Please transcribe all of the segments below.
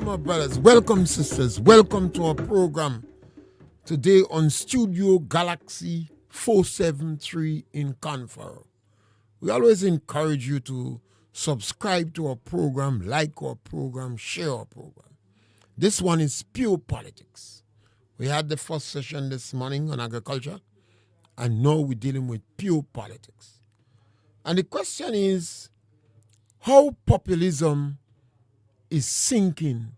Welcome, brothers. Welcome, sisters. Welcome to our program today on Studio Galaxy 473 in Confer. We always encourage you to subscribe to our program, like our program, share our program. This one is pure politics. We had the first session this morning on agriculture, and now we're dealing with pure politics. And the question is, how populism is sinking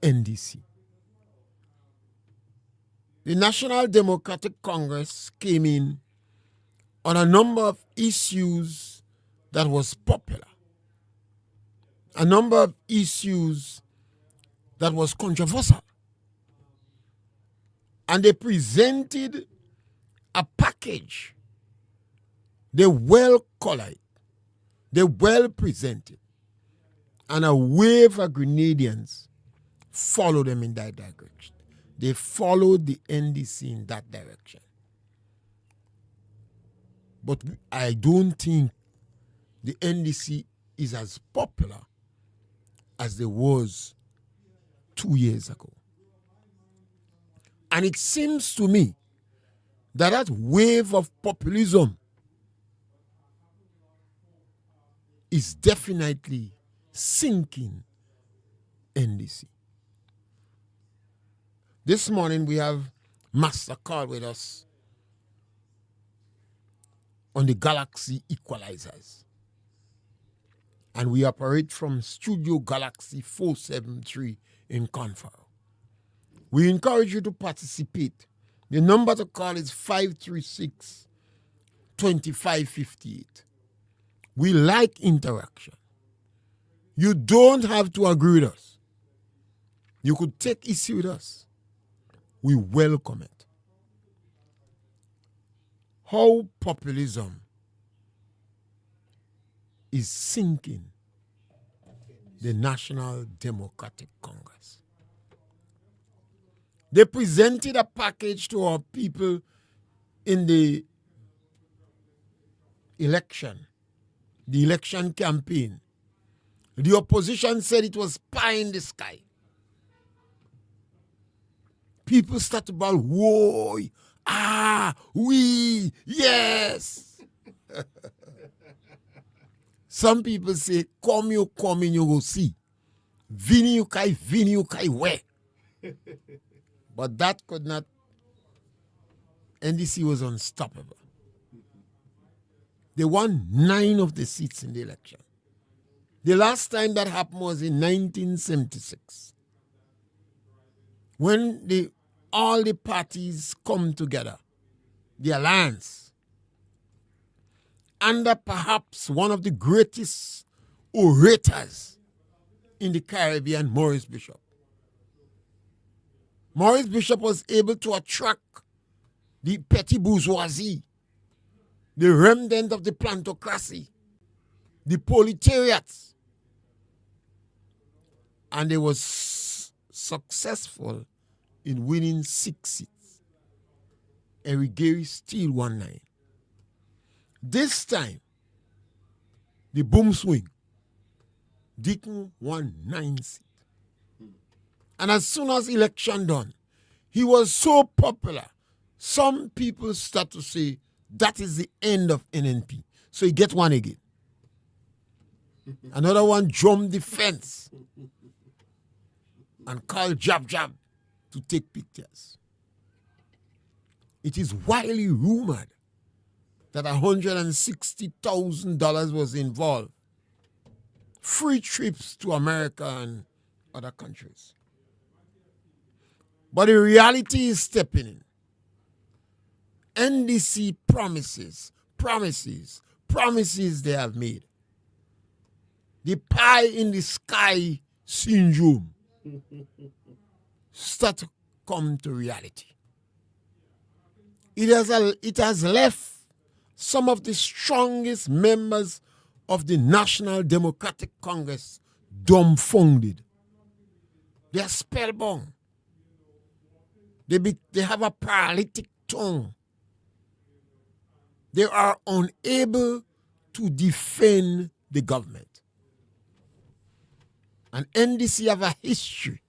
NDC. The National Democratic Congress came in on a number of issues that was popular, a number of issues that was controversial. And they presented a package. They well colored, they well presented. And a wave of Grenadians followed them in that direction. They followed the NDC in that direction. But I don't think the NDC is as popular as they was 2 years ago. And it seems to me that that wave of populism is definitely sinking NDC. This morning we have Master Carl with us on the Galaxy Equalizers. And we operate from Studio Galaxy 473 in Confer. We encourage you to participate. The number to call is 536-2558. We like interaction. You don't have to agree with us. You could take issue with us. We welcome it. How populism is sinking the National Democratic Congress. They presented a package to our people in the election campaign. The opposition said it was pie in the sky. People started about, whoa, we, yes. Some people say, come, you go see. Vini you kai, where? But that could not, NDC was unstoppable. They won 9 of the seats in the election. The last time that happened was in 1976. When all the parties come together, the alliance, under perhaps one of the greatest orators in the Caribbean, Maurice Bishop. Maurice Bishop was able to attract the petty bourgeoisie, the remnant of the plantocracy, the proletariats, and they was successful in winning 6 seats. Eric Gary still won 9. This time, the boom swing, Deacon won 9 seats. And as soon as election done, he was so popular, some people start to say, that is the end of NNP. So he get one again. Another one jumped the fence and called Jab to take pictures. It is widely rumored that $160,000 was involved. Free trips to America and other countries. But the reality is stepping in. NDC promises they have made. The pie in the sky syndrome start to come to reality. It has left some of the strongest members of the National Democratic Congress dumbfounded. They are spellbound. They have a paralytic tongue. They are unable to defend the government. And NDC have a history,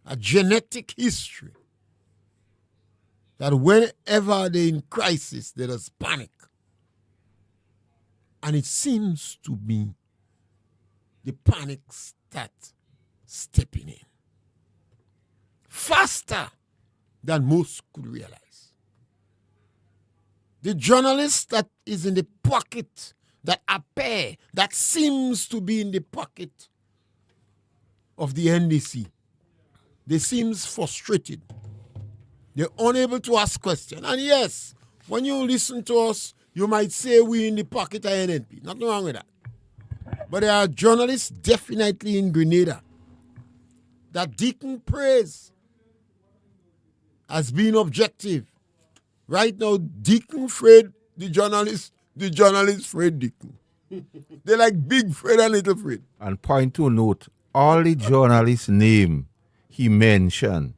a genetic history, that whenever they're in crisis, there is panic. And it seems to be the panic start stepping in faster than most could realize. The journalist that is in the pocket, that seems to be in the pocket of the NDC, they seems frustrated. They're unable to ask questions. And yes, when you listen to us, you might say we in the pocket of NNP. Nothing wrong with that. But there are journalists definitely in Grenada that Deacon praise as being objective. Right now, Deacon Fred, the journalist Fred Deacon. They're like big Fred and little Fred. And point to note, all the journalists' name he mentioned,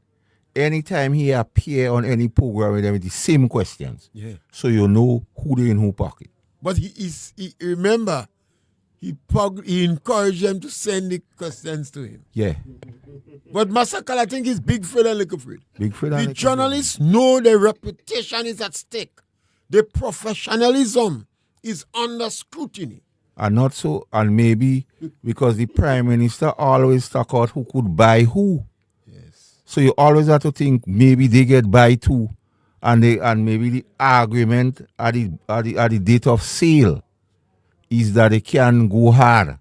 anytime he appear on any program with them, it's the same questions. Yeah. So you know who they in who pocket. But he remember, he encouraged them to send the questions to him. Yeah. But Massacre, I think, is big Fred and little Fred. Big Fred and The little journalists know their reputation is at stake. The professionalism is under scrutiny. And not so, and maybe because the Prime Minister always talk out who could buy who. Yes. So you always have to think maybe they get buy too. And maybe the argument at the date of sale is that they can go hard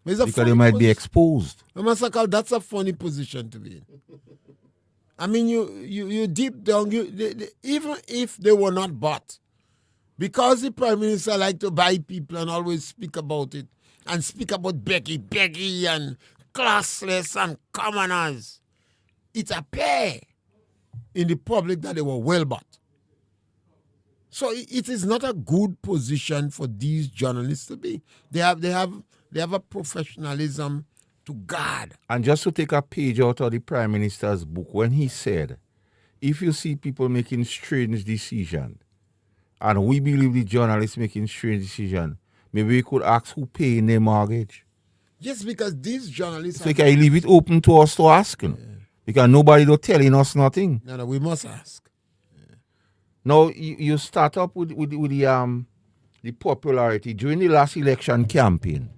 because they might be exposed. Massacre, that's a funny position to be in. I mean, you deep down, even if they were not bought, because the Prime Minister like to buy people and always speak about it, and speak about beggy and classless and commoners, it appears in the public that they were well bought. So it is not a good position for these journalists to be. They have a professionalism to guard. And just to take a page out of the Prime Minister's book, when he said, if you see people making strange decisions, and we believe the journalists making strange decisions, maybe we could ask who paying their mortgage. Yes, because these journalists... So can leave it open to us to ask. Yeah. Because nobody don't telling us nothing. No, we must ask. Yeah. Now, you start up with the popularity during the last election campaign.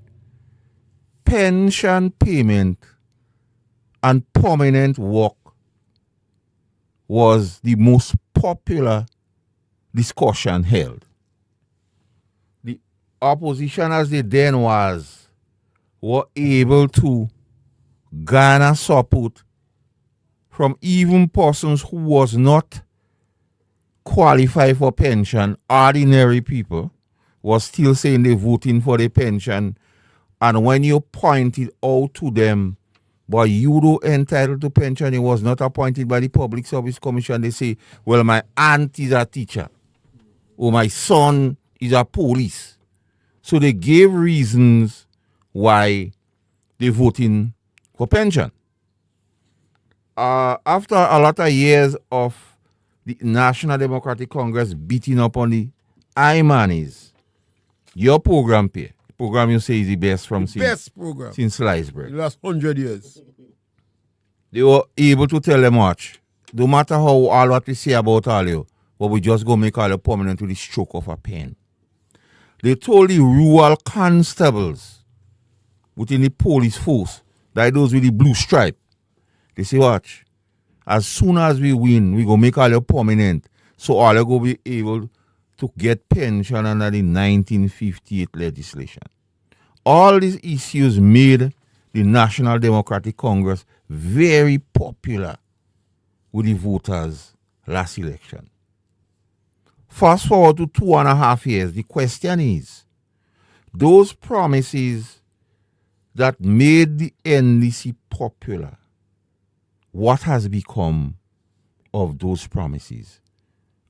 Pension payment and permanent work was the most popular discussion held. The opposition as they then were able to garner support from even persons who was not qualified for pension. Ordinary people was still saying they're voting for the pension. And when you pointed out to them, but you don't entitled to pension, it was not appointed by the Public Service Commission, they say, well, my aunt is a teacher, or my son is a police. So they gave reasons why they're voting for pension. After a lot of years of the National Democratic Congress beating up on the I-Manis, your program you say is the best since sliced bread. The last 100 years. They were able to tell them much. No matter how all what we say about all you, but we just go make all you permanent with the stroke of a pen. They told the rural constables within the police force, that those with the blue stripe, they say, watch, as soon as we win, we go make all you permanent. So all you go be able to get pension under the 1958 legislation. All these issues made the National Democratic Congress very popular with the voters last election. Fast forward to 2.5 years, the question is, those promises that made the NDC popular, what has become of those promises?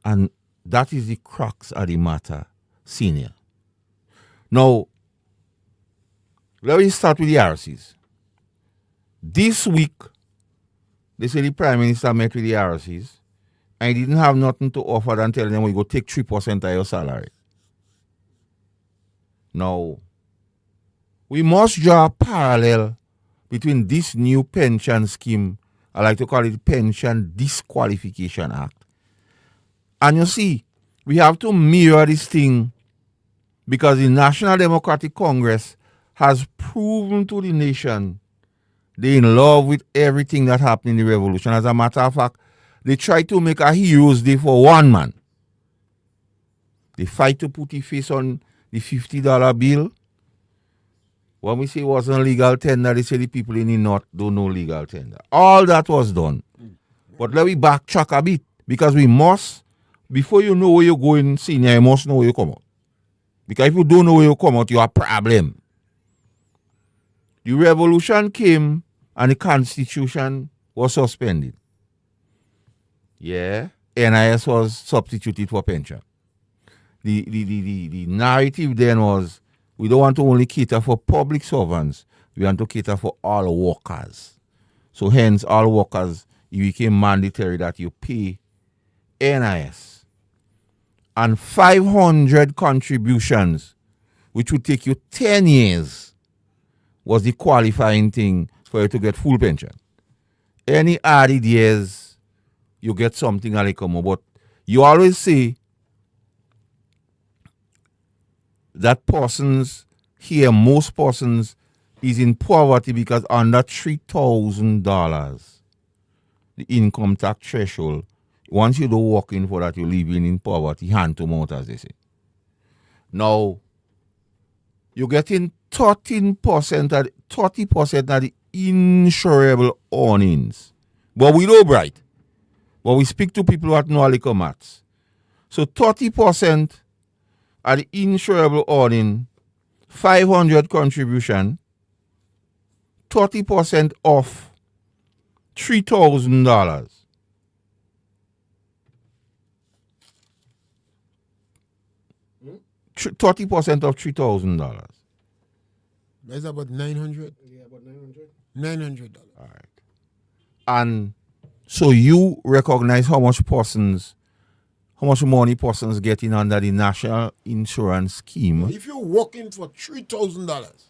And that is the crux of the matter, senior. Now, let me start with the RCs. This week, they say the Prime Minister met with the RCs and he didn't have nothing to offer than telling them we go take 3% of your salary. Now, we must draw a parallel between this new pension scheme, I like to call it Pension Disqualification Act. And you see, we have to mirror this thing because the National Democratic Congress has proven to the nation they're in love with everything that happened in the revolution. As a matter of fact, they try to make a Heroes Day for one man. They fight to put the face on the $50 bill. When we say it wasn't legal tender, they say the people in the North don't know legal tender. All that was done. But let me backtrack a bit because we must, before you know where you're going, senior, you must know where you come out. Because if you don't know where you come out, you have a problem. The revolution came and the constitution was suspended. Yeah, NIS was substituted for pension. The narrative then was we don't want to only cater for public servants, we want to cater for all workers. So hence all workers, it became mandatory that you pay NIS. And 500 contributions, which would take you 10 years, was the qualifying thing for you to get full pension. Any added years, you get something a little more. But you always say that persons here, most persons, is in poverty because under $3,000, the income tax threshold, once you don't work in for that, you're living in poverty, hand to mouth, as they say. Now, you're getting 30% of the insurable earnings. But we know bright. But we speak to people who know a little maths. So 30% of the insurable earning, 500 contribution, 30% off $3,000. Hmm? 30% of $3,000. That's about 900. Yeah, about 900. $900. All right. And so you recognize how much money persons getting under the national insurance scheme. If you're working for $3,000,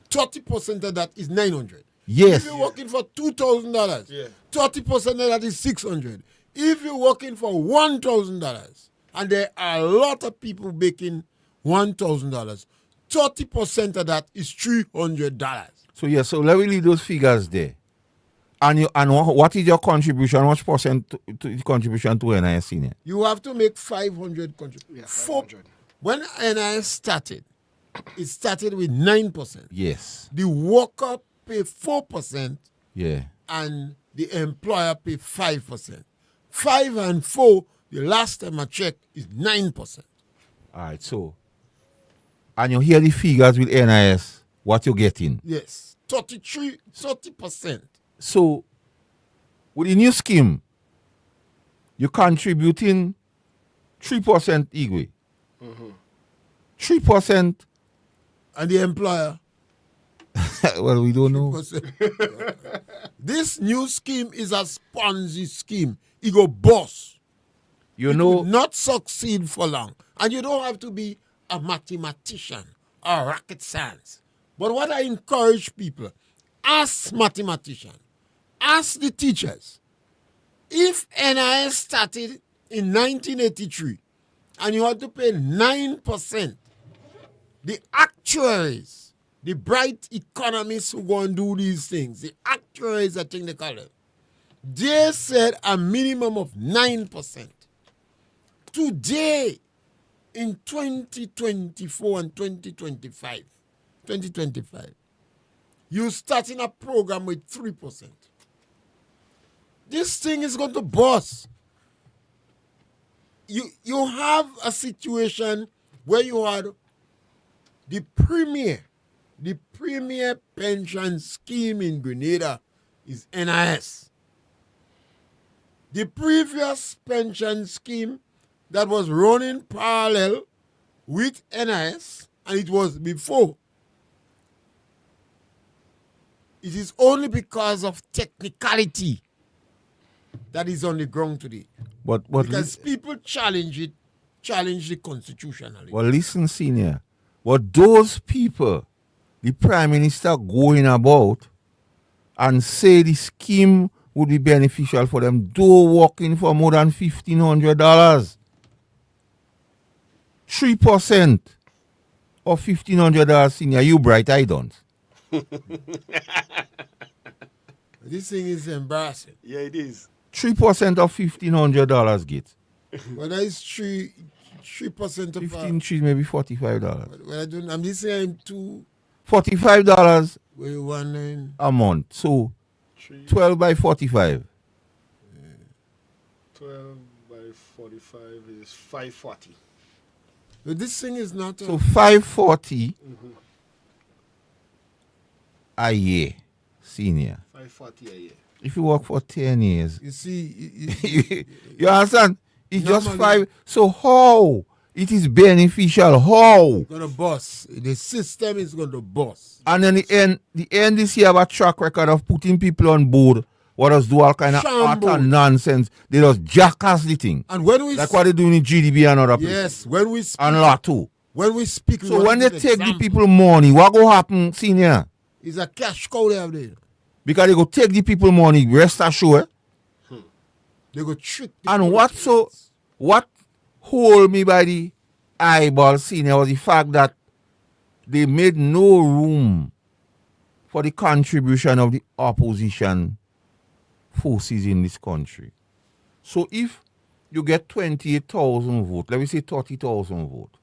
30% of that is $900. Yes. If you're working for $2,000, Yeah. 30% of that is $600. If you're working for $1,000, and there are a lot of people making $1,000, 30% of that is $300. So yeah, so let me leave those figures there. And what is your contribution? How much percent to contribution to NIS senior? You have to make 500 contributions. Yeah, 500. When NIS started, it started with 9%. Yes. The worker pay 4%, Yeah. and the employer pay 5%. 5 and 4, the last time I checked, is 9%. All right. So, and you hear the figures with NIS, what you're getting. Yes, 30%. So, with the new scheme, you're contributing 3% Igwe. 3%. And the employer, Well, we don't know. 3%. This new scheme is a Ponzi scheme. It go boss. You It know, will not succeed for long. And you don't have to be a mathematician or rocket science. But what I encourage people, ask mathematicians, ask the teachers. If NIS started in 1983 and you had to pay 9%, the actuaries, the bright economists who go and do these things, the actuaries, I think they call it, they said a minimum of 9%. Today, in 2024 and 2025, you're starting a program with 3%. This thing is going to bust. You have a situation where you had the premier The premier pension scheme in Grenada is NIS. The previous pension scheme that was running parallel with NIS, and it was before, it is only because of technicality that is on the ground today. But Because people challenge the constitutionality. well, listen, senior. But those people, the Prime Minister going about and say the scheme would be beneficial for them, though working for more than $1,500. 3% of $1,500, senior. You bright, I don't. This thing is embarrassing. Yeah, it is. 3% of $1,500 get. Well, that is 3% of 15 trees, maybe $45. well, I don't. I'm just saying $45 Well, 1 a month. So 3, 12 by 45. 12 by 45 is 540. But this thing is not. So 540 a year, senior. 540 a year. If you work for 10 years, you see, you understand? It's just Normally- 5. So how it is beneficial? How? gonna bust. The system is going to bust. And then the NDC have a track record of putting people on board. What does do all kind of art Shambles. and nonsense? They just jackass the thing. And when we Like what they do in GDB and other places. yes, when we speak, And lot too. when we speak, we So want when to they give take the example. people money, what go happen, senior? It's a cash cow they have there. Because they go take the people money, rest assured. They go trick. The And politicians. what hold me by the eyeball, senior, was the fact that they made no room for the contribution of the opposition forces in this country. So if you get 28,000 votes, let me say 30,000 votes,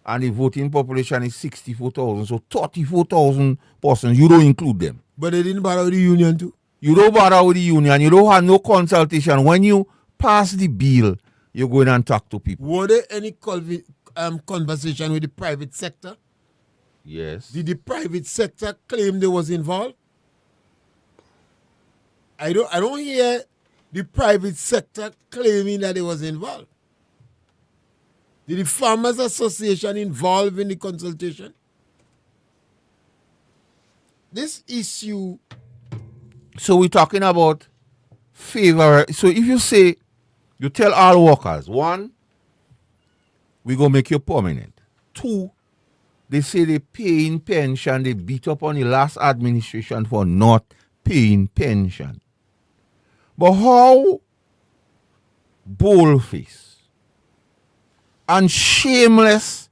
and the voting population is 64,000, so 34,000 persons, you don't include them. But they didn't bother with the union too. You don't bother with the union, you don't have no consultation. When you pass the bill, you go in and talk to people. Were there any conversation with the private sector? Yes. Did the private sector claim they was involved? I don't hear the private sector claiming that they was involved. Did the Farmers Association involved in the consultation? This issue, So we're talking about favor. So if you say, you tell all workers, 1, we go make you permanent. 2, they say they paying pension, they beat up on the last administration for not paying pension. But how bold-faced and shameless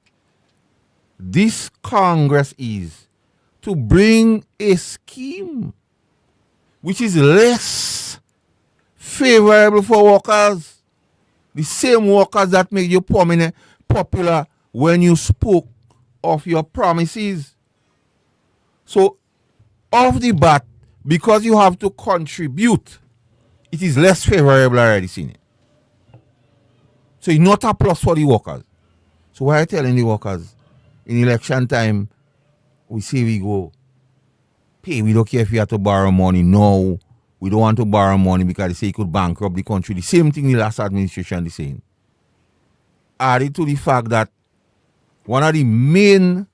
this Congress is to bring a scheme which is less favorable for workers, the same workers that make you prominent, popular when you spoke of your promises. So, off the bat, because you have to contribute, it is less favorable already, seen it. So it's not a plus for the workers. So why are you telling the workers in election time, we say we go pay, we don't care if you have to borrow money. No, we don't want to borrow money because they say it could bankrupt the country. The same thing the last administration is saying. Added to the fact that one of the main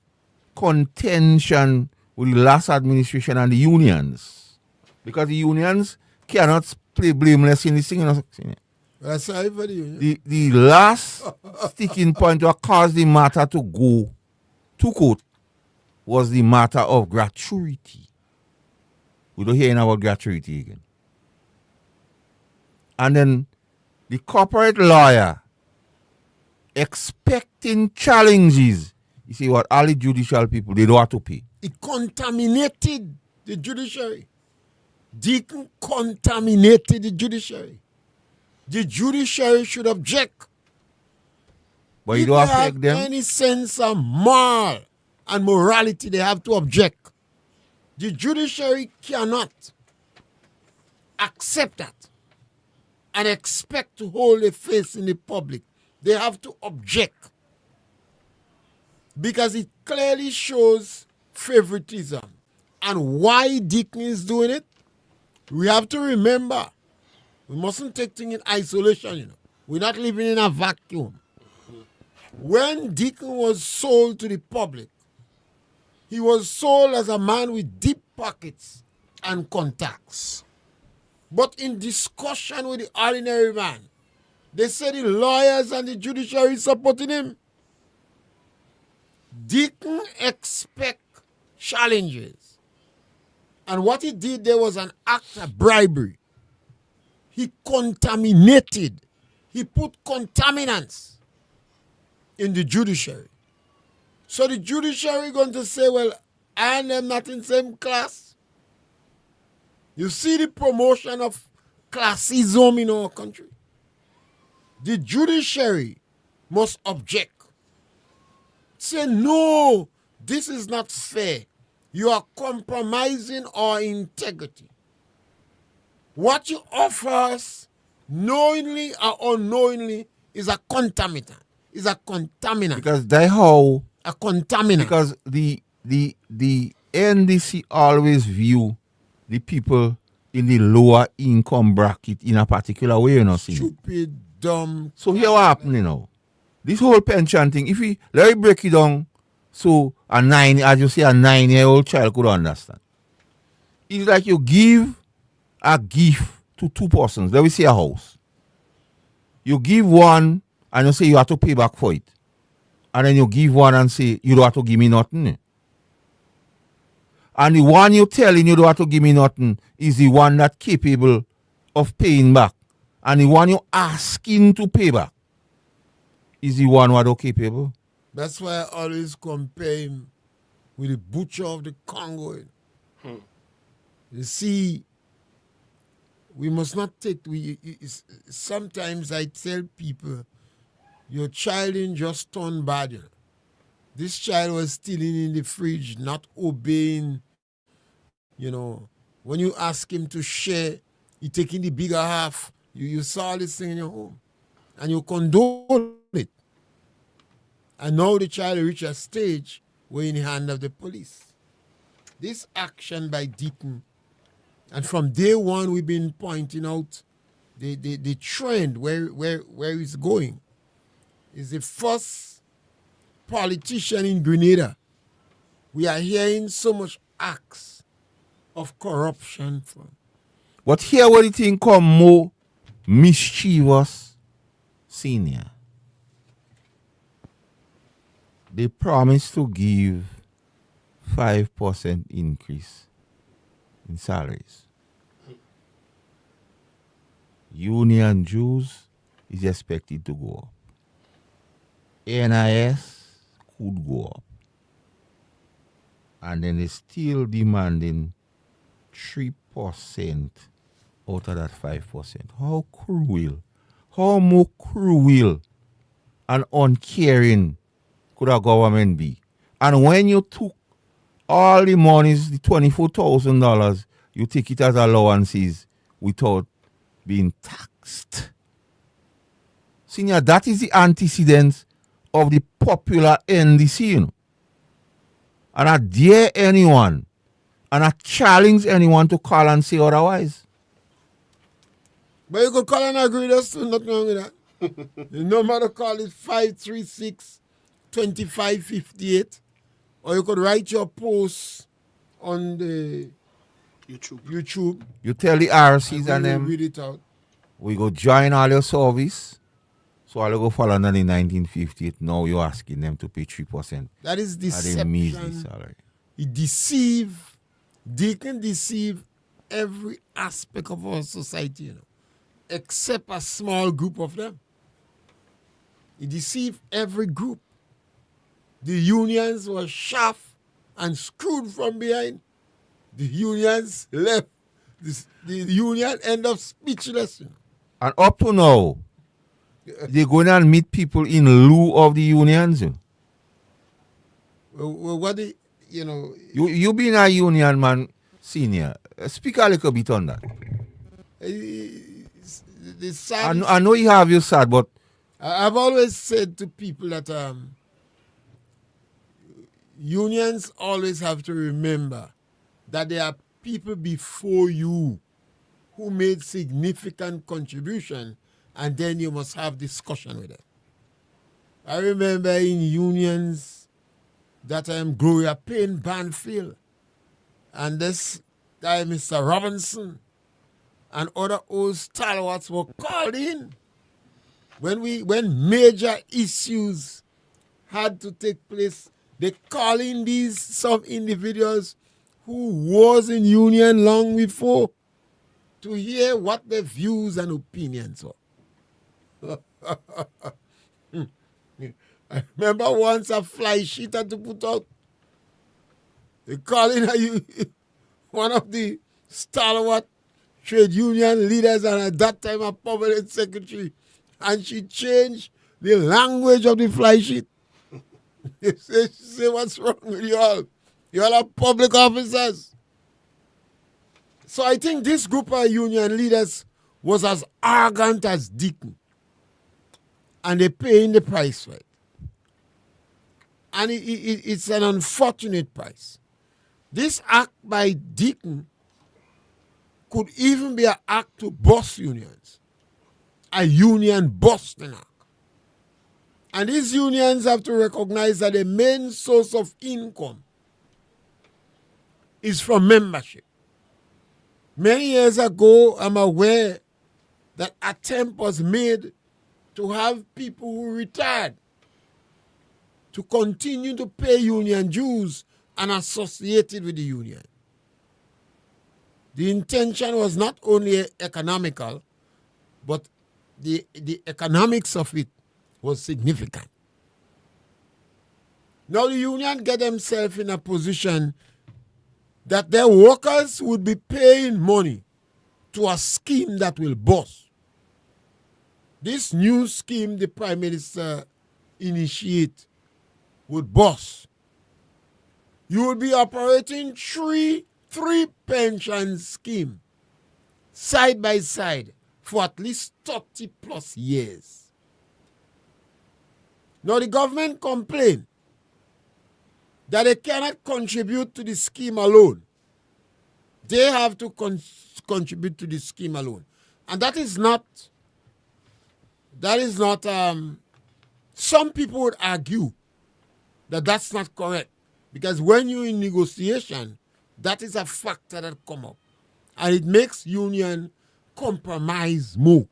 contention with the last administration and the unions, because the unions cannot play blameless in this thing. well, sorry for the union. The last sticking point that caused the matter to go to court was the matter of gratuity. We don't hear about gratuity again. And then the corporate lawyer expecting challenges. You see what? All the judicial people, they don't have to pay. It contaminated the judiciary. Deacon contaminated the judiciary. The judiciary should object. But you If don't they affect have them. any sense of moral and morality, they have to object. The judiciary cannot accept that and expect to hold a face in the public. They have to object. Because it clearly shows favoritism. And why Deacon is doing it, we have to remember, we mustn't take things in isolation, you know. We're not living in a vacuum. When Deacon was sold to the public, he was sold as a man with deep pockets and contacts. But in discussion with the ordinary man, they said the lawyers and the judiciary supporting him. Deacon expect challenges. And what he did there was an act of bribery. He contaminated. He put contaminants in the judiciary. So the judiciary going to say, well, I and them not in the same class. You see the promotion of classism in our country. The judiciary must object. Say, no, this is not fair. You are compromising our integrity. What you offer us, knowingly or unknowingly, is a contaminant. Is a contaminant. Because they how A contaminant. because the NDC always view the people in the lower income bracket in a particular way, you know. See. Stupid, dumb. So here what happening you know. This whole pension thing, if we let me break it down so a 9-year-old child could understand. It's like you give a gift to two persons. Let me say a house. You give one and you say you have to pay back for it. And then you give one and say you don't have to give me nothing. And the one you telling you don't have to give me nothing is the one that's capable of paying back. And the one you asking to pay back is the one who are not capable. That's why I always compare him with the butcher of the Congo. You see, we must not take. Sometimes I tell people, your child ain't just turned bad. You know. This child was stealing in the fridge, not obeying. You know, when you ask him to share, he taking the bigger half. You saw this thing in your home, and you condone it. And now the child reached a stage where in the hand of the police. This action by Deacon, and from day one we've been pointing out the trend where it's going. Is the first politician in Grenada. We are hearing so much acts of corruption from. But here where the thing come more mischievous, senior. They promised to give 5% increase in salaries. Union dues is expected to go up. NIS could go up. And then they're still demanding 3% out of that 5%. How cruel, how more cruel and uncaring could a government be? And when you took all the monies, the $24,000, you take it as allowances without being taxed. Senior, that is the antecedent of the popular NDC, you know. And I dare anyone, and I challenge anyone to call and say otherwise. But you could call and agree, there's still nothing wrong with that. No matter call it 536-2558, or you could write your post on the YouTube. You tell the RCs and them, read it out. we go join all your service. So I'll go follow under the 1958. Now you're asking them to pay 3%. That is At a measly deception. salary. They can deceive every aspect of our society, you know, except a small group of them. He deceived every group. The unions were shaft and screwed from behind. The unions left. The union end up speechless. You know. And up to now, they go and meet people in lieu of the unions. You know. Well, what the, you know. You being a union man, senior, speak a little bit on that. The sad I know you have your sad, but I've always said to people that unions always have to remember that there are people before you who made significant contribution, and then you must have discussion with them. I remember in unions that Gloria Payne Banfield, and this guy Mr. Robinson, and other old stalwarts were called in when major issues had to take place. They call in some individuals who was in union long before to hear what their views and opinions were. I remember once a fly sheet had to put out. They call in one of the stalwart trade union leaders, and at that time a permanent secretary, and she changed the language of the fly sheet. She say, what's wrong with you all? You all are public officers. So I think this group of union leaders was as arrogant as Deacon. And they're paying the price for it. And it's an unfortunate price. This act by Deacon could even be an act to bust unions. A union busting act. And these unions have to recognize that the main source of income is from membership. Many years ago, I'm aware that attempt was made to have people who retired to continue to pay union dues and associated with the union. The intention was not only economical, but the economics of it was significant. Now the union get themselves in a position that their workers would be paying money to a scheme that will bust. This new scheme the Prime Minister initiate would bust. You would be operating three pension schemes side by side for at least 30 plus years. Now the government complained that they cannot contribute to the scheme alone. They have to contribute to the scheme alone. And that is not, some people would argue that that's not correct. Because when you're in negotiation, that is a factor that come up. And it makes union compromise more.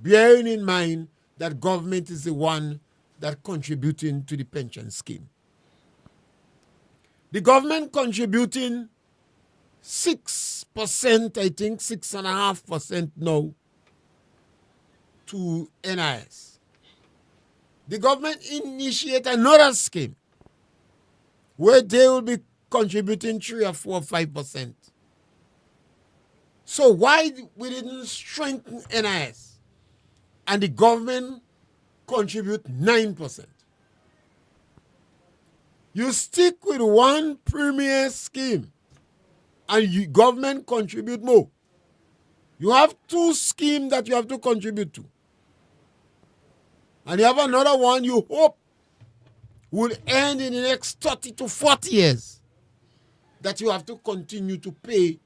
Bearing in mind that government is the one that contributing to the pension scheme. The government contributing 6%, I think 6.5% now to NIS. The government initiate another scheme where they will be contributing 3 or 4 or 5%. So why we didn't strengthen NIS and the government contribute 9%? You stick with one premier scheme and government contribute more. You have 2 schemes that you have to contribute to. And you have another one you hope will end in the next 30 to 40 years that you have to continue to pay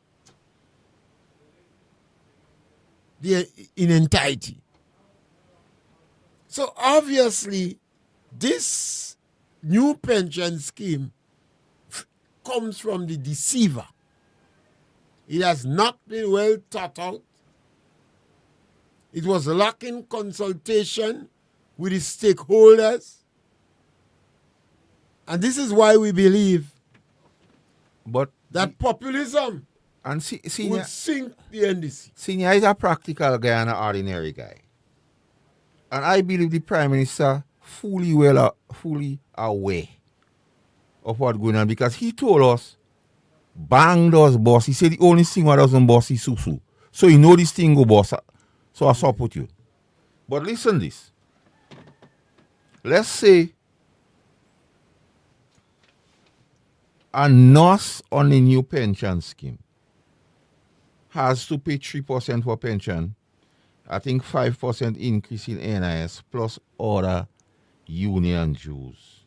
in entirety. So obviously, this new pension scheme comes from the deceiver. It has not been well thought out. It was lacking consultation with the stakeholders. And this is why we believe that populism will sink the NDC. Senior is a practical guy and an ordinary guy. And I believe the Prime Minister fully aware of what's going on, because he told us, bang does boss. He said the only thing what doesn't boss is susu. So you know this thing go boss. So I support you. But listen this. Let's say a nurse on the new pension scheme has to pay 3% for pension, I think 5% increase in NIS plus other union dues.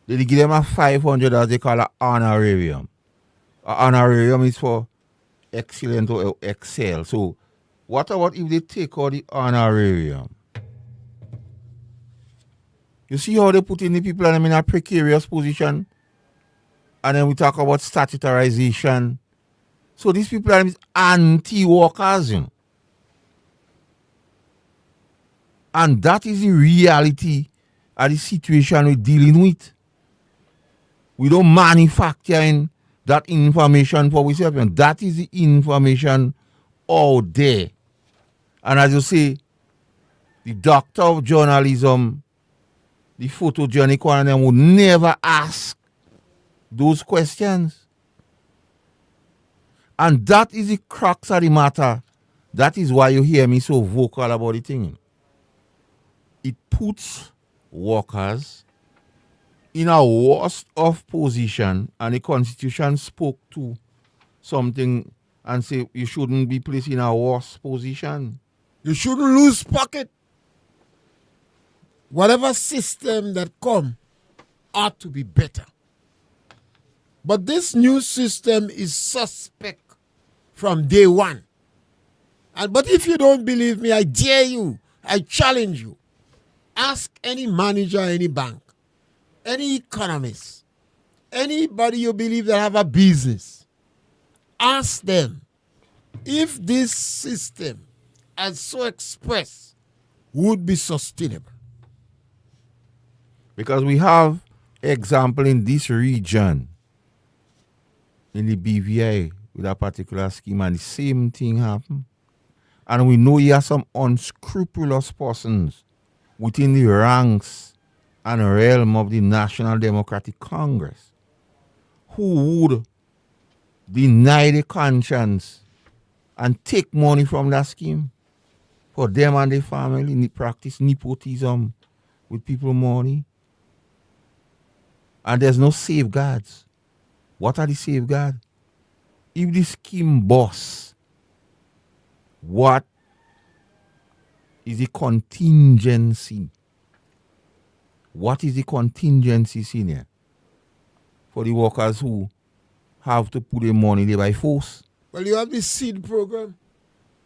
They give them a 500 as they call an honorarium. An honorarium is for excellent or excel. So what about if they take out the honorarium? You see how they put in the people and them in a precarious position? And then we talk about statutarization. So these people are anti-workers. You know? And that is the reality of the situation we're dealing with. We don't manufacture in that information for ourselves. And that is the information out there. And as you say, the doctor of journalism, the photogenic one, and them would never ask those questions. And that is the crux of the matter. That is why you hear me so vocal about the thing. It puts workers in a worst of position, and the Constitution spoke to something and say you shouldn't be placed in a worse position. You shouldn't lose pocket. Whatever system that come ought to be better. But this new system is suspect from day one. But if you don't believe me, I dare you, I challenge you. Ask any manager, any bank, any economist, anybody you believe that have a business. Ask them if this system, as so expressed, would be sustainable. Because we have example in this region, in the BVI, with a particular scheme, and the same thing happened. And we know you have some unscrupulous persons within the ranks and realm of the National Democratic Congress who would deny the conscience and take money from that scheme for them and their family, practice nepotism with people money. And there's no safeguards. What are the safeguards? If the scheme boss, what is the contingency? What is the contingency, senior, for the workers who have to put their money there by force? Well, you have the seed program.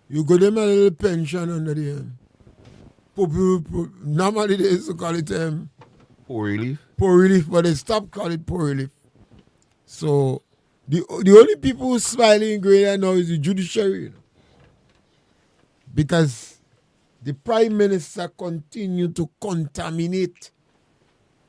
You go them a little pension under the normally they used to call it Poor relief. poor relief, but they stopped calling it poor relief. So the only people who smiling in Grenada now is the judiciary, you know? Because the Prime Minister continued to contaminate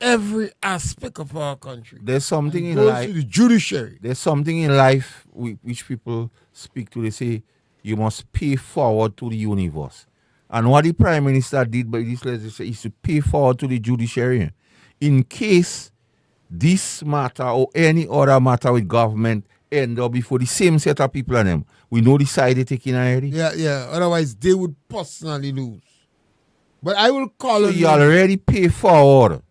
every aspect of our country. There's something in Goes life. to the judiciary. There's something in life which people speak to. They say you must pay forward to the universe. And what the Prime Minister did by this legislation is to pay forward to the judiciary. In case this matter or any other matter with government end up before the same set of people and them, we know the side they're taking already. Yeah. Otherwise, they would personally lose. But I will call So on you already pay forward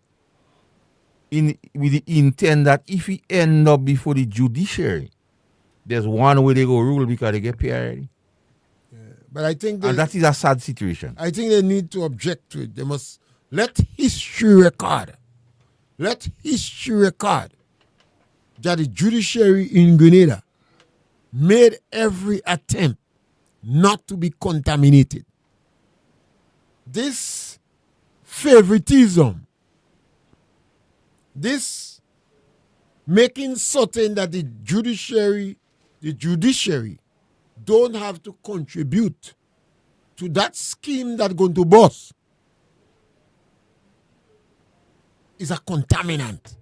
with the intent that if we end up before the judiciary, there's one way they go rule because they get paid already. But I think And that is a sad situation. I think they need to object to it. They must let history record. Let history record that the judiciary in Grenada made every attempt not to be contaminated. This favoritism, this making certain that the judiciary don't have to contribute to that scheme that's going to bust is a contaminant.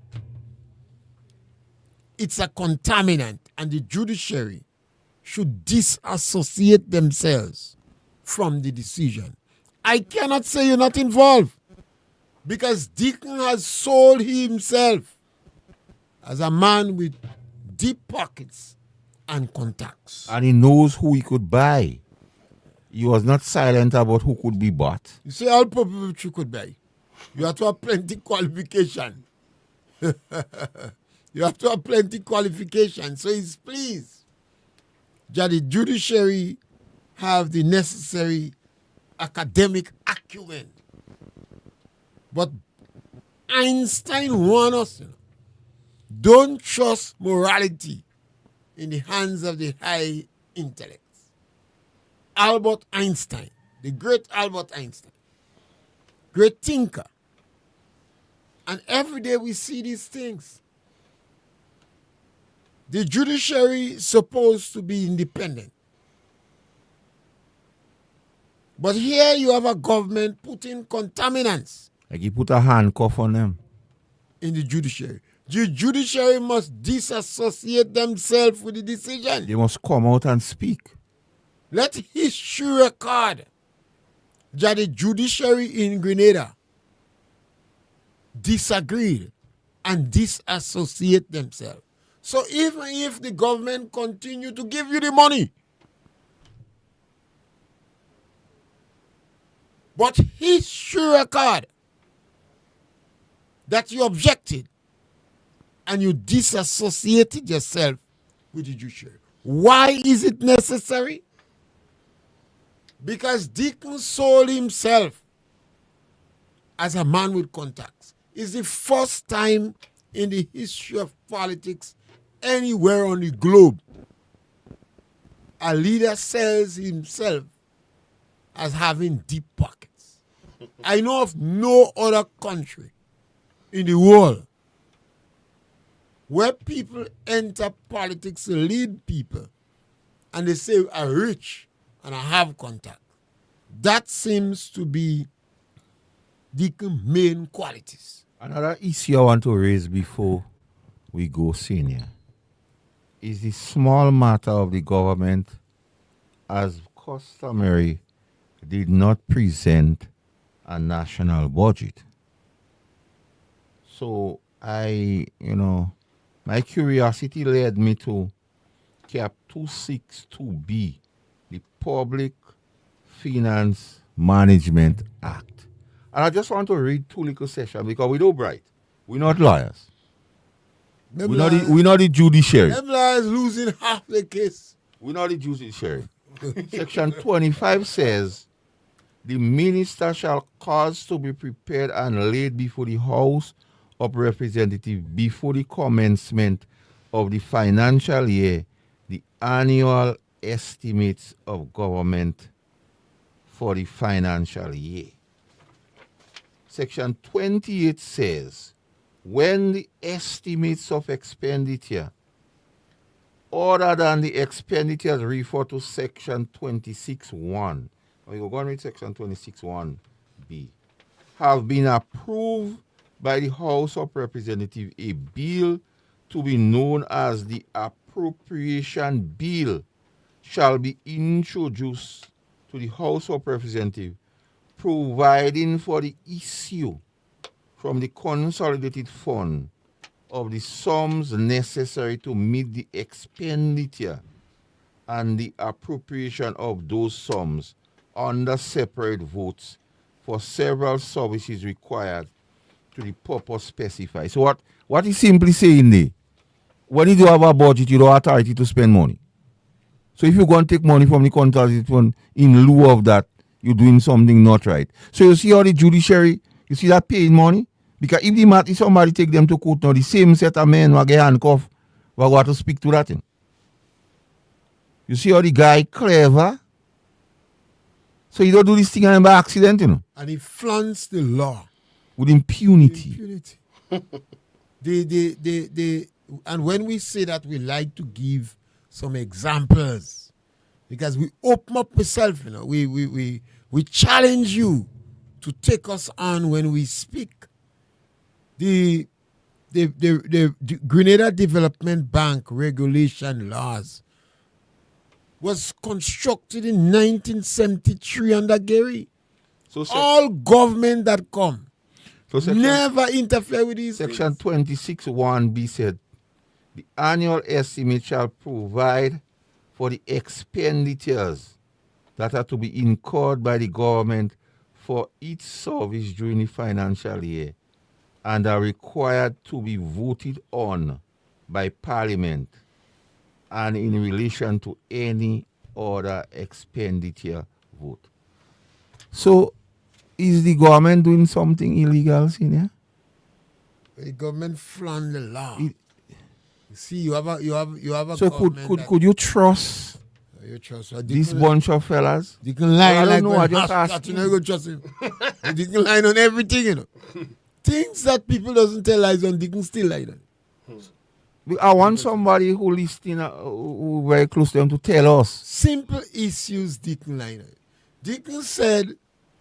It's a contaminant, and the judiciary should disassociate themselves from the decision. I cannot say you're not involved because Deacon has sold himself as a man with deep pockets and contacts. And he knows who he could buy. He was not silent about who could be bought. You say all people which you could buy. You have to have plenty qualification. You have to have plenty qualification. So he's pleased that the judiciary have the necessary academic acumen. But Einstein warned us, don't trust morality in the hands of the high intellects. Albert Einstein, the great Albert Einstein, great thinker. And every day we see these things. The judiciary is supposed to be independent. But here you have a government putting contaminants Like he put a handcuff on them. in the judiciary. The judiciary must disassociate themselves with the decision. They must come out and speak. Let history record that the judiciary in Grenada disagreed and disassociate themselves. So even if the government continue to give you the money, but history record that you objected and you disassociated yourself with the judiciary. Why is it necessary? Because Deacon sold himself as a man with contacts. It's the first time in the history of politics anywhere on the globe a leader sells himself as having deep pockets. I know of no other country in the world where people enter politics to lead people and they say, I'm rich and I have contact. That seems to be the main qualities. Another issue I want to raise before we go senior is the small matter of the government, as customary, did not present a national budget. So my curiosity led me to Cap 262B, the Public Finance Management Act. And I just want to read two little sections because we don't bright. We're not lawyers. We're not the judiciary. Them lawyers losing half the case. We're not the judiciary. Section 25 says, the minister shall cause to be prepared and laid before the House of Representatives before the commencement of the financial year the annual estimates of government for the financial year. Section 28 says, when the estimates of expenditure other than the expenditures referred to Section 26.1, we go on with Section 26.1b, have been approved by the House of Representatives, a bill to be known as the Appropriation Bill shall be introduced to the House of Representatives, providing for the issue from the consolidated fund of the sums necessary to meet the expenditure and the appropriation of those sums under separate votes for several services required to the purpose specified. So what is simply saying there, when you do have a budget, you don't have authority to spend money. So if you go and take money from the consolidated fund in lieu of that, you're doing something not right. So you see how the judiciary, you see that paying money? Because if somebody take them to court now, the same set of men will get handcuffed, will go to speak to that thing. You see how the guy clever? So you don't do this thing by accident, And he flaunts the law. With impunity. And when we say that, we like to give some examples. Because we open up ourselves, we challenge you to take us on when we speak. The Grenada Development Bank regulation laws was constructed in 1973 under Gary. So all government that come never interfere with these Section things. 26.1b said, the annual estimate shall provide for the expenditures that are to be incurred by the government for each service during the financial year and are required to be voted on by Parliament and in relation to any other expenditure vote. So, is the government doing something illegal, Senior? The government flaunt the law. It- You see, you have a So government could you trust you trust. this bunch of fellas? They can lie Well, I like don't know, I when just Hush asked you you. know, you go trust him. They can lie on everything, you know. Things that people doesn't tell lies on, they can still lie on. I want somebody who listening, who very close to them to tell us. Simple issues Deacon lie on. Deacon said,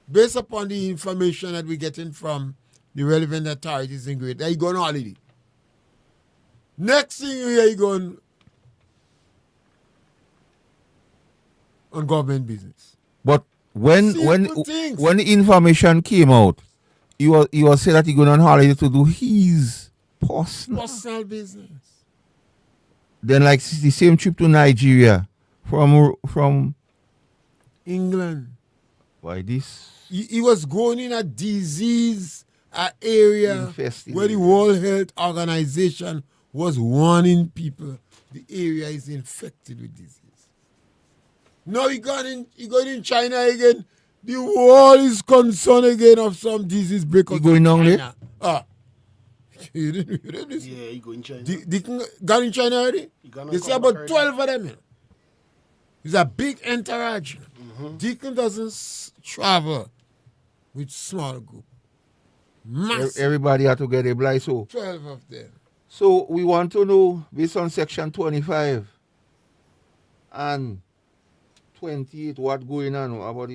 based upon the information that we're getting from the relevant authorities in Grenada, that he going on holiday. Next thing you hear, he going on government business. But when Simple things. when the information came out, he was said that he going on holiday to do his Personal business. Then like the same trip to Nigeria from England. why this He was going in a disease area Infested where the area. World Health Organization was warning people the area is infected with disease. Now he got in China again. The world is concerned again of some disease break He out going in down there? China. You didn't listen? Yeah, he go in China. They got in China already? He gone They and say come about back 12 of them. You know. It's a big entourage. You know. Deacon doesn't travel with small group. Massive. everybody had to get a blind. So 12 of them. So we want to know, based on section 25 and 28, what going on about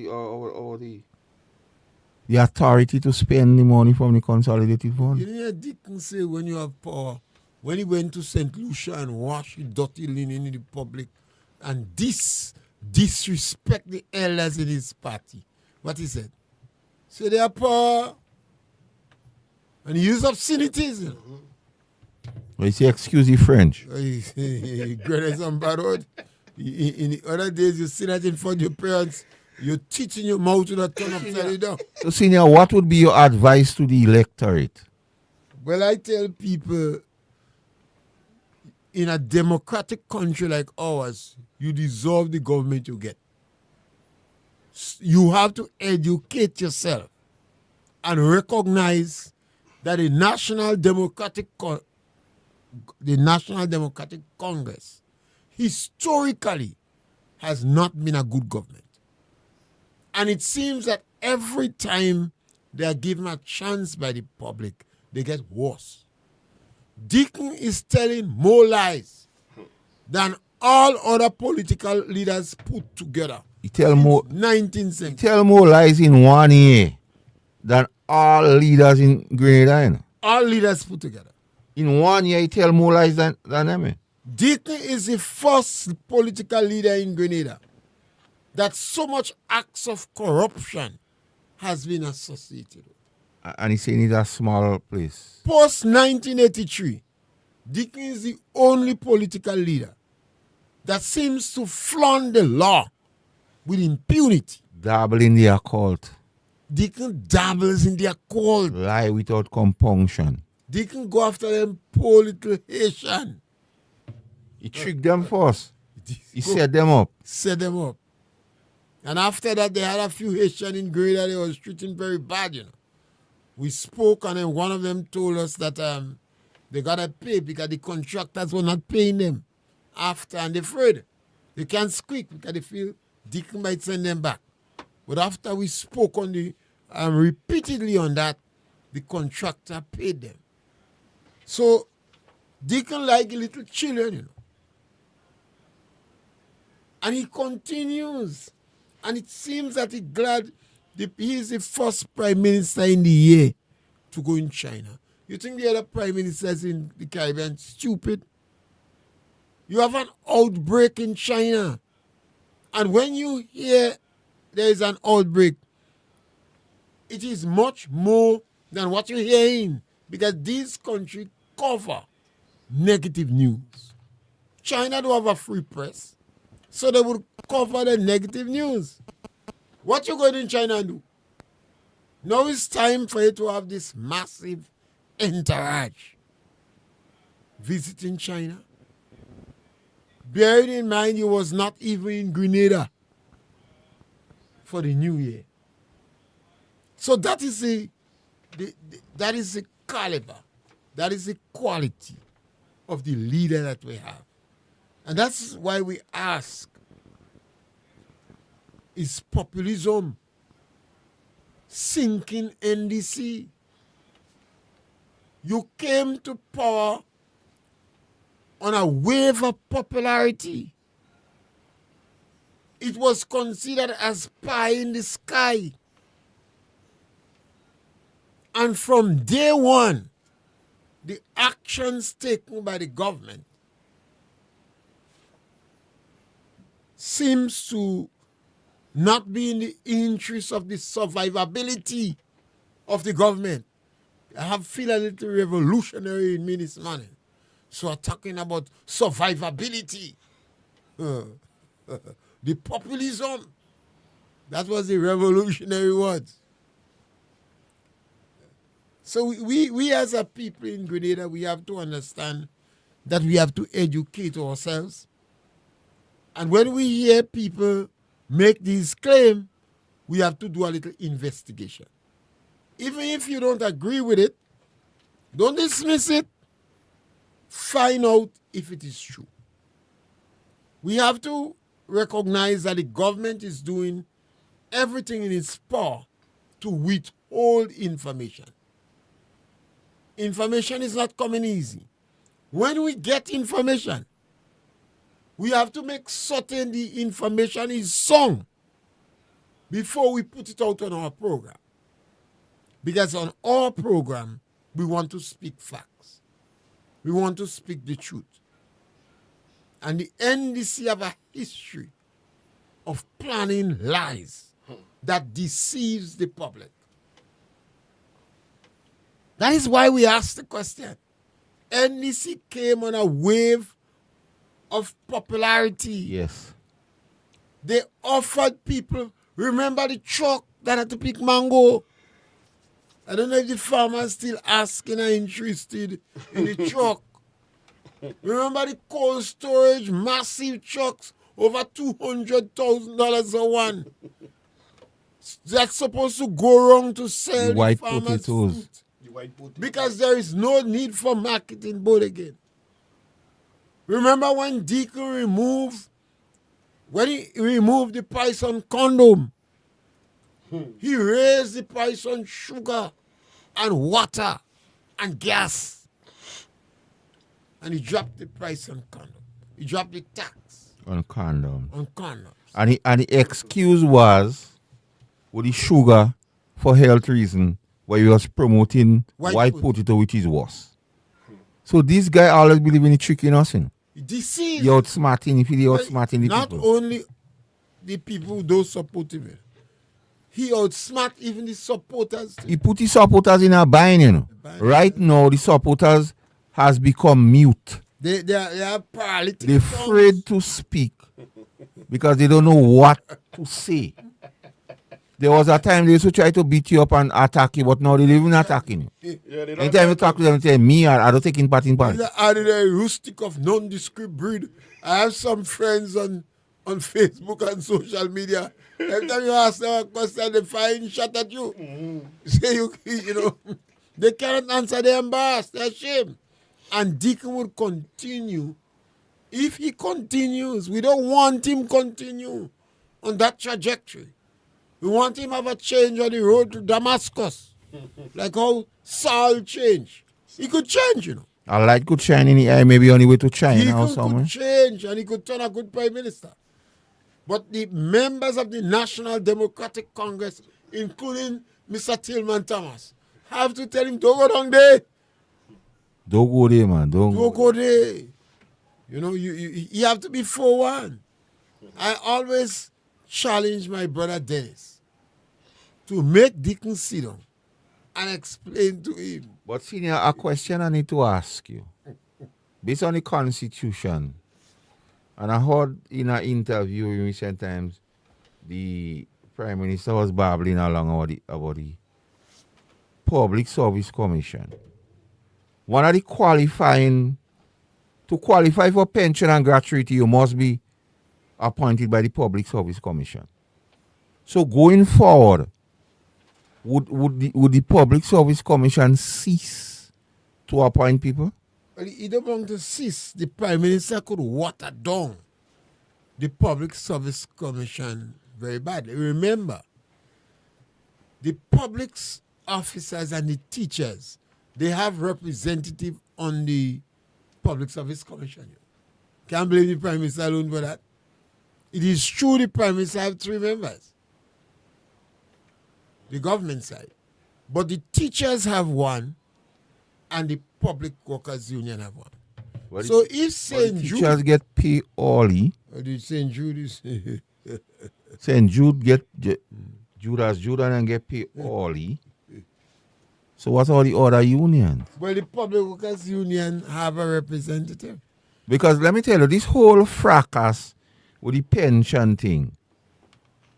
the authority to spend the money from the consolidated fund. You didn't hear Deacon say when you have power, when he went to St. Lucia and washed the dirty linen in the public and disrespect the elders in his party. What he said? Say they are power and he used obscenities. You know. Well, you say, excuse the French. Great some bad word. In the other days, you see that in front of your parents, you're teaching your mouth to not turn upside down. So, Senior, what would be your advice to the electorate? Well, I tell people, in a democratic country like ours, you deserve the government you get. You have to educate yourself and recognize that the National Democratic Congress historically has not been a good government. And it seems that every time they are given a chance by the public, they get worse. Deacon is telling more lies than all other political leaders put together. He tell more 19th century. tell more lies in 1 year than all leaders in Grenada. You know. All leaders put together. In 1 year, he tell more lies than them. Eh. Deacon is the first political leader in Grenada that so much acts of corruption has been associated with. And he's saying it's a small place. Post 1983, Deacon is the only political leader that seems to flaunt the law with impunity. Dabble in the occult. Deacon dabbles in their cult. Lie without compunction. Deacon go after them poor little Haitian. He tricked them first. He Go set them up. set them up. And after that, they had a few Haitian in Grenada they was treating very bad, you know. We spoke and then one of them told us that they got to pay because the contractors were not paying them after, and they're afraid. They can't squeak because they feel Deacon might send them back. But after we spoke on the repeatedly on that, the contractor paid them. So Deacon like little children, you know. And he continues. And it seems that he is the first prime minister in the year to go in China. You think the other prime ministers in the Caribbean stupid? You have an outbreak in China. And when you hear there is an outbreak, it is much more than what you're hearing because these countries cover negative news. China don't have a free press, so they would cover the negative news. What you going in China and do? Now it's time for you to have this massive entourage visiting China. Bearing in mind you was not even in Grenada for the new year. So that is the caliber That is the quality of the leader that we have. And that's why we ask, is populism sinking NDC? You came to power on a wave of popularity. It was considered as pie in the sky. And from day one, the actions taken by the government seems to not be in the interest of the survivability of the government. I have feel a little revolutionary in me this morning. So I'm talking about survivability. The populism. That was the revolutionary word. So we as a people in Grenada, we have to understand that we have to educate ourselves. And when we hear people make these claims, we have to do a little investigation. Even if you don't agree with it, don't dismiss it. Find out if it is true. We have to recognize that the government is doing everything in its power to withhold information. Information is not coming easy. When we get information, we have to make certain the information is sound before we put it out on our program. Because on our program, we want to speak facts. We want to speak the truth. And the NDC have a history of planning lies that deceives the public. That is why we asked the question. NDC came on a wave of popularity. Yes. They offered people, remember the truck that had to pick mango? I don't know if the farmers still asking or interested in the truck. Remember the cold storage, massive trucks, over $200,000 a one. That's supposed to go wrong to sell the white farmers' potatoes. food. The white potatoes. Because there is no need for marketing board again. Remember when Deacon removed the price on condom, he raised the price on sugar and water and gas. And he dropped the price on condom. He dropped the tax On condom. on condoms. And the excuse was with the sugar for health reason, where he was promoting white potato, which is worse. So this guy always believe in the tricking us in. He deceived. He outsmarting the Not people. only the people who don't support him, he outsmart even the supporters. He put his supporters in a bind, you know. bind. Right now, the supporters has become mute. They are paralytic. They're afraid to speak because they don't know what to say. There was a time they used to try to beat you up and attack you, but now they're even attacking you. Yeah, they don't Anytime you talk to them, they say, me, I don't take in part in part. Are they rustic of nondescript breed? I have some friends on Facebook and social media. Every time you ask them a question, they find shot at you. Say you know, they cannot answer. They're embarrassed. They're ashamed. And Deacon would continue. If he continues, we don't want him continue on that trajectory. We want him to have a change on the road to Damascus. Like how Saul changed. He could change, you know. A light could shine in the eye, maybe on the way to China or He somewhere. could change and he could turn a good prime minister. But the members of the National Democratic Congress, including Mr. Tillman Thomas, have to tell him, don't go down there. Don't go there, man. Don't Go there. You know, you have to be 4-1. I always challenge my brother Dennis to make Deacon sit down and explain to him. But senior, a question I need to ask you. Based on the Constitution, and I heard in an interview in recent times, the Prime Minister was babbling along about the Public Service Commission. One of the to qualify for pension and gratuity, you must be appointed by the Public Service Commission. So going forward, would the Public Service Commission cease to appoint people? Well, he don't belong to CIS. The Prime Minister could water down the Public Service Commission very badly. Remember, the public officers and the teachers, they have representative on the Public Service Commission. Can't blame the Prime Minister alone for that. It is true the Prime Minister have 3 members, the government side. But the teachers have 1 and the Public Workers Union have 1. Well, So if St. teachers Jude... get paid early. What did St. Jude is... St. Jude get Judas and get paid early. So what's all the other unions? Well, the Public Workers Union have a representative. Because let me tell you, this whole fracas with the pension thing,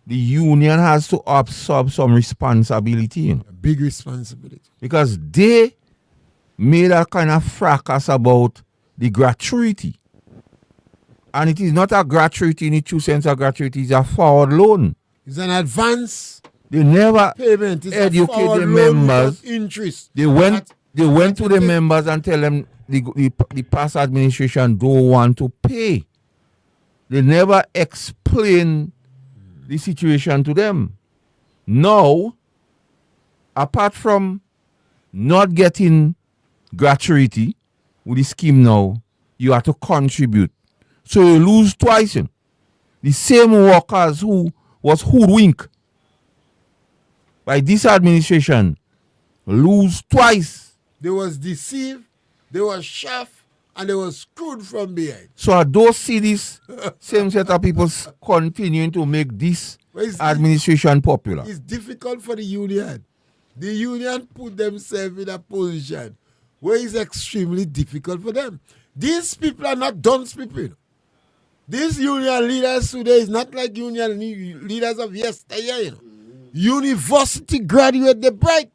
the union has to absorb some responsibility. You know? A big responsibility. Because they made a kind of fracas about the gratuity. And it is not a gratuity in the true sense of gratuity, it's a forward loan. It's an advance They never payment. It's educate a forward the loan members. without interest. They went to the members and tell them the past administration don't want to pay. They never explain the situation to them. Now, apart from not getting gratuity with the scheme now, you have to contribute. So you lose twice. The same workers who was hoodwinked by this administration lose twice. They was deceived, they was shaft, and they was screwed from behind. So I don't see this same set of people continuing to make this administration popular. It's difficult for the union. The union put themselves in a position where it's extremely difficult for them. These people are not dunce people. These union leaders today is not like union leaders of yesteryear. You know. University graduate, they bright.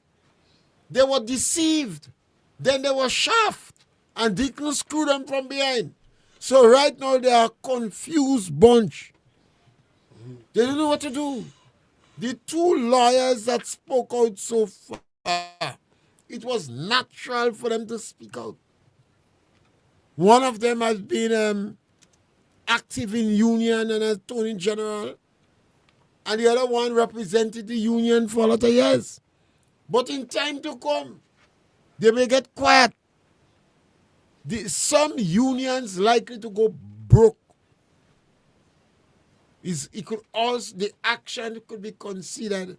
They were deceived. Then they were shaft. And they can screw them from behind. So right now they are a confused bunch. They don't know what to do. The 2 lawyers that spoke out so far, it was natural for them to speak out. One of them has been active in union and attorney general, and the other one represented the union for a lot of years. But in time to come, they may get quiet. Some unions likely to go broke. The action could be considered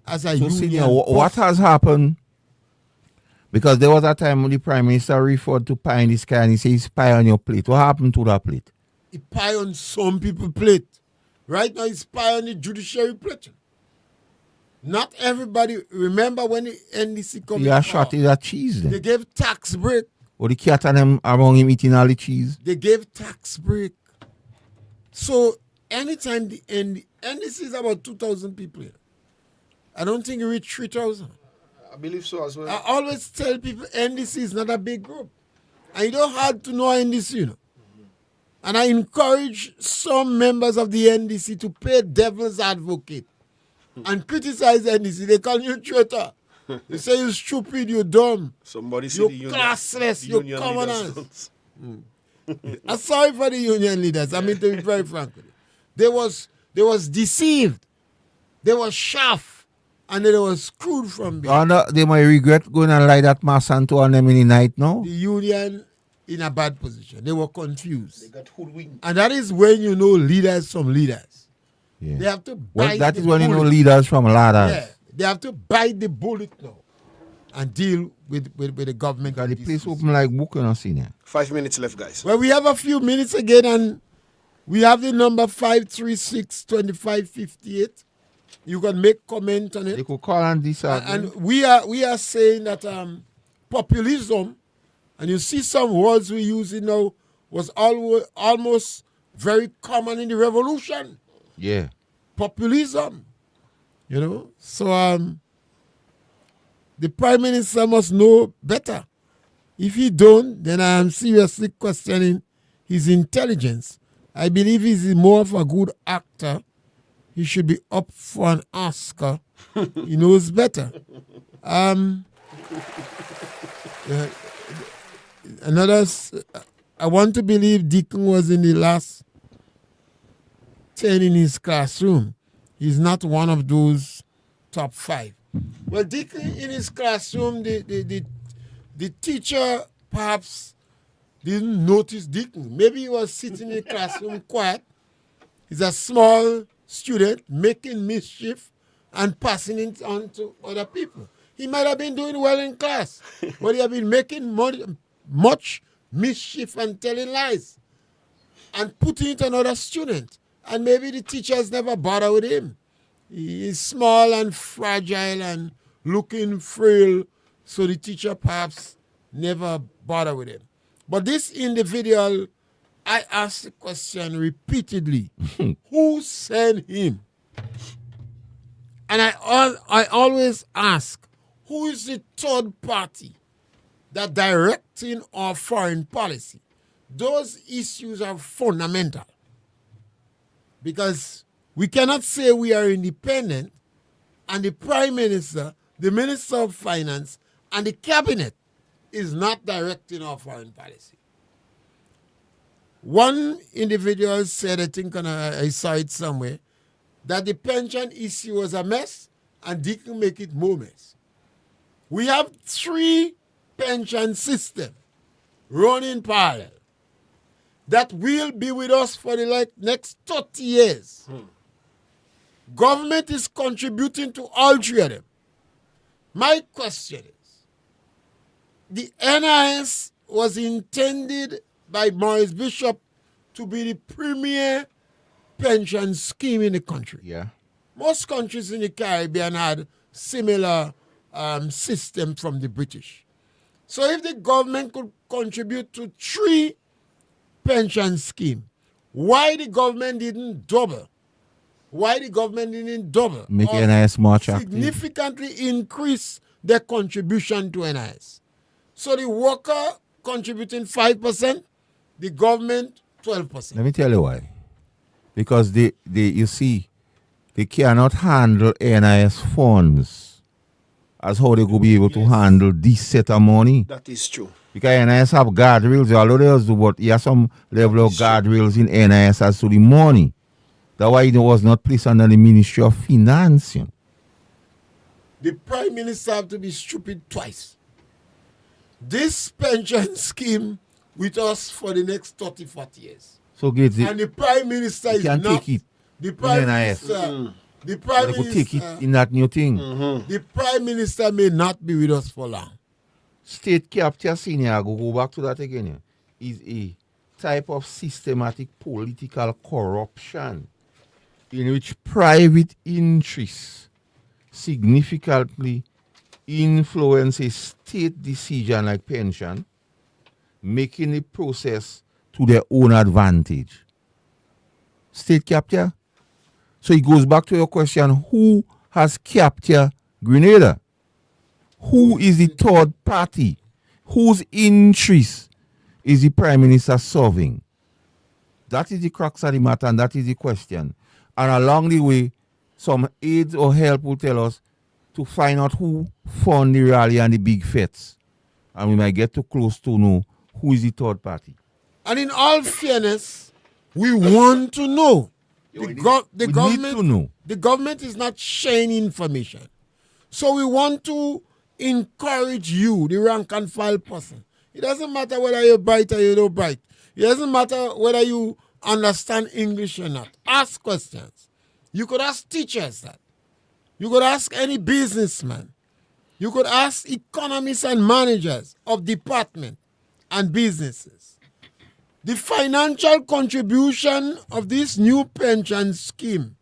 as a union. Senior, what has happened? Because there was a time when the Prime Minister referred to pie in the sky and he says pie on your plate. What happened to that plate? It's pie on some people's plate. Right now it's pie on the judiciary plate. Not everybody. Remember when the NDC come He shot it at cheese then. They gave tax break. Or the cat and them around him eating all the cheese. They gave tax break. So anytime the NDC is about 2,000 people here. I don't think it reached 3,000. I believe so as well. I always tell people NDC is not a big group. And you don't have to know NDC, you know. And I encourage some members of the NDC to play devil's advocate and criticize NDC. They call you traitor. They say you're stupid, you're dumb. Somebody said You're classless, you're commoners. I'm sorry for the union leaders. I mean, to be very frank with you. They was deceived. They were shaft. And then they were screwed from behind. They might regret going and light that Monsanto on them in the night now. The union in a bad position. They were confused. They got hoodwinked. And that is when you know leaders from leaders. Yeah. They have to bite that the is when you know bullet. leaders from ladders. Yeah. They have to bite the bullet now and deal with the government. Because the place open like book, you know, senior. 5 minutes left, guys. Well, we have a few minutes again, and we have the number 536-2558. You can make comment on They it. could call and decide. And we are saying that populism, and you see some words we use now, was almost very common in the revolution. Yeah. Populism. You know? So the Prime Minister must know better. If he don't, then I am seriously questioning his intelligence. I believe he's more of a good actor. He should be up for an Oscar. He knows better. I want to believe Deacon was in the last 10 in his classroom. He's not one of those top 5. Well, Deacon in his classroom, the teacher perhaps didn't notice Deacon. Maybe he was sitting in the classroom quiet. He's a small student making mischief and passing it on to other people. He might have been doing well in class, but he had been making much mischief and telling lies and putting it on other students. And maybe the teachers never bother with him. He is small and fragile and looking frail, so the teacher perhaps never bother with him. But this individual, I asked the question repeatedly, who sent him? And I always ask, who is the third party that directing our foreign policy? Those issues are fundamental. Because we cannot say we are independent and the Prime Minister, the Minister of Finance, and the Cabinet is not directing our foreign policy. One individual said, I think I saw it somewhere, that the pension issue was a mess and they can make it more mess. We have 3 pension systems running parallel that will be with us for the next 30 years. Government is contributing to all 3 of them. My question is, the NIS was intended by Maurice Bishop to be the premier pension scheme in the country. Yeah. Most countries in the Caribbean had similar system from the British. So if the government could contribute to 3 pension scheme, why the government didn't double? Why the government didn't double? Make NIS more attractive. Significantly increase their contribution to NIS. So the worker contributing 5%, the government 12%. Let me tell you why. Because you see, they cannot handle NIS funds as how they could be able to handle this set of money. That is true. Because NIS have guardrails, although they do, but you have some level of guardrails in NIS as to the money. That's why it was not placed under the Ministry of Finance. The Prime Minister have to be stupid twice. This pension scheme with us for the next 30, 40 years. So Gates, and the Prime Minister is not. Take it the Prime NIS. Minister. The Prime They could Minister. take it in that new thing. The Prime Minister may not be with us for long. State capture senior, go back to that again, is a type of systematic political corruption in which private interests significantly influence a state decision like pension, making the process to their own advantage. State capture. So it goes back to your question, who has captured Grenada? Who is the third party? Whose interest is the Prime Minister serving? That is the crux of the matter, and that is the question. And along the way, some aids or help will tell us to find out who fund the rally and the big fets. And we might get too close to know who is the third party. And in all fairness, we want to know. The government need to know. The government is not sharing information. So we want to encourage you, the rank and file person. It doesn't matter whether you're bright or you don't bright. It doesn't matter whether you understand English or not. Ask questions. You could ask teachers that. You could ask any businessman. You could ask economists and managers of department and businesses. The financial contribution of this new pension scheme,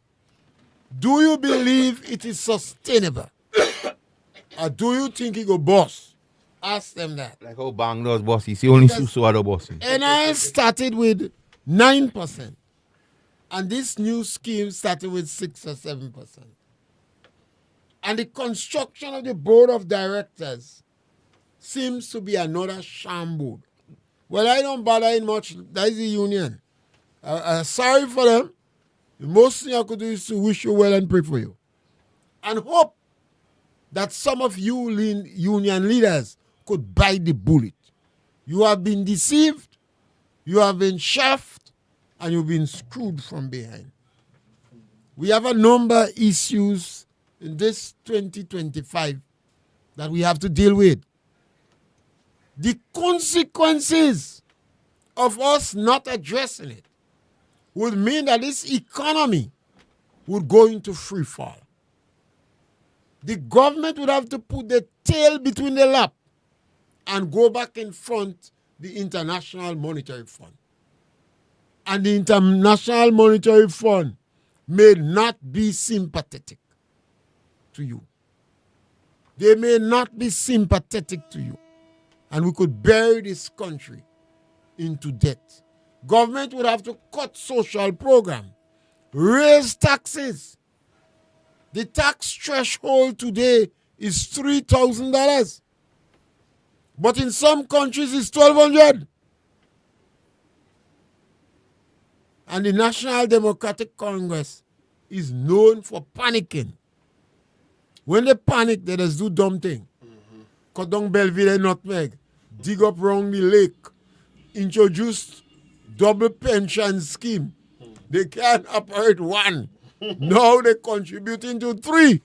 do you believe it is sustainable? Or do you think it go bust? Ask them that. Like how Bang does bossy. See only Suso are the bossy. NI started with 9%. And this new scheme started with 6 or 7%. And the construction of the board of directors seems to be another shambles. Well, I don't bother in much. That is the union. Sorry for them. The most thing I could do is to wish you well and pray for you. And hope that some of you union leaders could bite the bullet You have been deceived, you have been shafted, and you've been screwed from behind. We have a number of issues in this 2025 that we have to deal with. The consequences of us not addressing it would mean that this economy would go into free fall. The government would have to put the tail between the lap and go back in front the International Monetary Fund. And the International Monetary Fund may not be sympathetic to you. They may not be sympathetic to you. And we could bury this country into debt. Government would have to cut social program, raise taxes. The tax threshold today is $3,000. But in some countries it's $1,200. And the National Democratic Congress is known for panicking. When they panic, they just do dumb thing. Cut down Belleville and Nutmeg, dig up round the lake, introduce double pension scheme. They can't operate one. Now they're contributing to 3.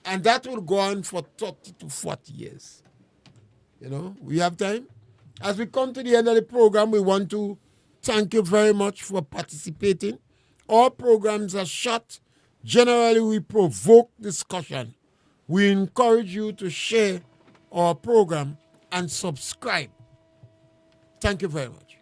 And that will go on for 30 to 40 years. You know, we have time. As we come to the end of the program, we want to thank you very much for participating. Our programs are short. Generally, we provoke discussion. We encourage you to share our program and subscribe. Thank you very much.